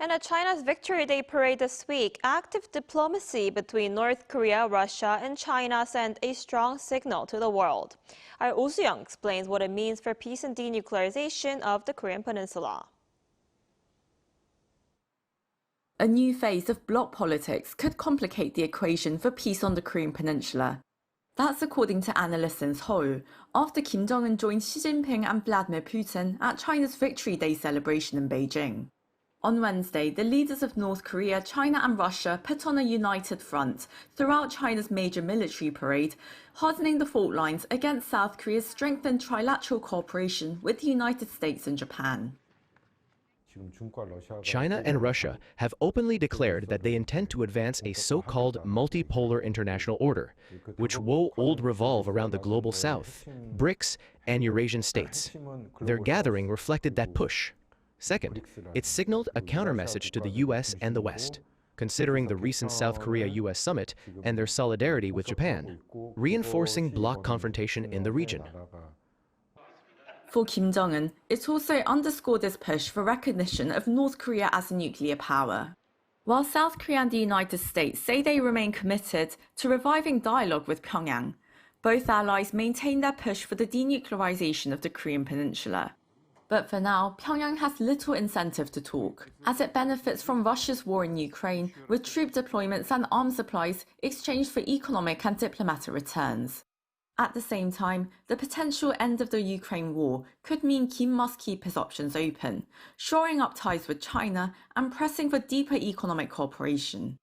And at China's Victory Day parade this week, active diplomacy between North Korea, Russia, and China sent a strong signal to the world. Our Oh Soo-young explains what it means for peace and denuclearization of the Korean Peninsula. A new phase of bloc politics could complicate the equation for peace on the Korean Peninsula. That's according to analysts in Seoul, after Kim Jong-un joined Xi Jinping and Vladimir Putin at China's Victory Day celebration in Beijing. On Wednesday, the leaders of North Korea, China and Russia put on a united front throughout China's major military parade, hardening the fault lines against South Korea's strengthened trilateral cooperation with the United States and Japan. China and Russia have openly declared that they intend to advance a so-called multipolar international order, which will revolve around the global South, BRICS, and Eurasian states. Their gathering reflected that push. Second, it signaled a countermessage to the U.S. and the West, considering the recent South Korea-U.S. summit and their solidarity with Japan, reinforcing bloc confrontation in the region. For Kim Jong-un, it also underscored his push for recognition of North Korea as a nuclear power. While South Korea and the United States say they remain committed to reviving dialogue with Pyongyang, both allies maintain their push for the denuclearization of the Korean Peninsula. But for now, Pyongyang has little incentive to talk, as it benefits from Russia's war in Ukraine, with troop deployments and arms supplies exchanged for economic and diplomatic returns. At the same time, the potential end of the Ukraine war could mean Kim must keep his options open, shoring up ties with China and pressing for deeper economic cooperation.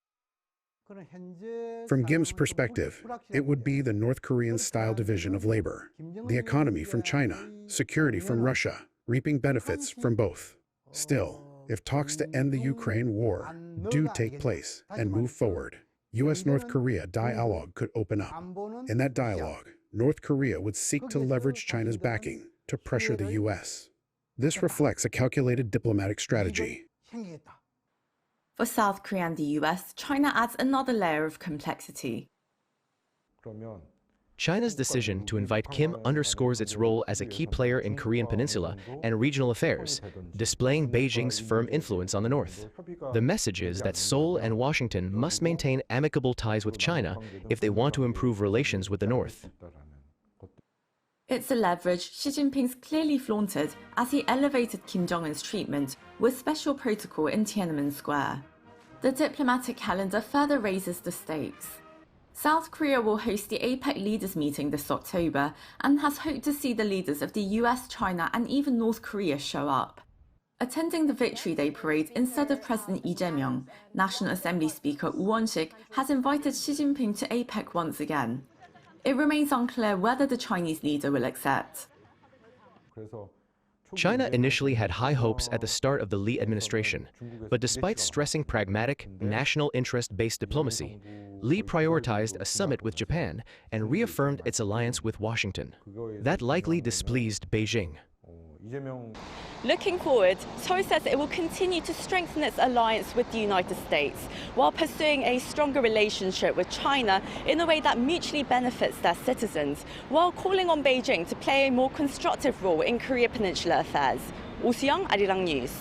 From Kim's perspective, it would be the North Korean-style division of labor, the economy from China, security from Russia, reaping benefits from both. Still, if talks to end the Ukraine war do take place and move forward, U.S.-North Korea dialogue could open up. In that dialogue, North Korea would seek to leverage China's backing to pressure the U.S. This reflects a calculated diplomatic strategy. For South Korea and the U.S., China adds another layer of complexity. China's decision to invite Kim underscores its role as a key player in Korean Peninsula and regional affairs, displaying Beijing's firm influence on the North. The message is that Seoul and Washington must maintain amicable ties with China if they want to improve relations with the North. It's a leverage Xi Jinping's clearly flaunted as he elevated Kim Jong-un's treatment with special protocol in Tiananmen Square. The diplomatic calendar further raises the stakes. South Korea will host the APEC leaders meeting this October and has hoped to see the leaders of the US, China and even North Korea show up. Attending the Victory Day parade instead of President Lee Jae-myung, National Assembly Speaker Woo Won-sik has invited Xi Jinping to APEC once again. It remains unclear whether the Chinese leader will accept. China initially had high hopes at the start of the Lee administration, but despite stressing pragmatic, national interest-based diplomacy, Lee prioritized a summit with Japan and reaffirmed its alliance with Washington. That likely displeased Beijing. Looking forward, Seoul says it will continue to strengthen its alliance with the United States while pursuing a stronger relationship with China in a way that mutually benefits their citizens, while calling on Beijing to play a more constructive role in Korean Peninsula affairs. Oh Soo-young, Arirang News.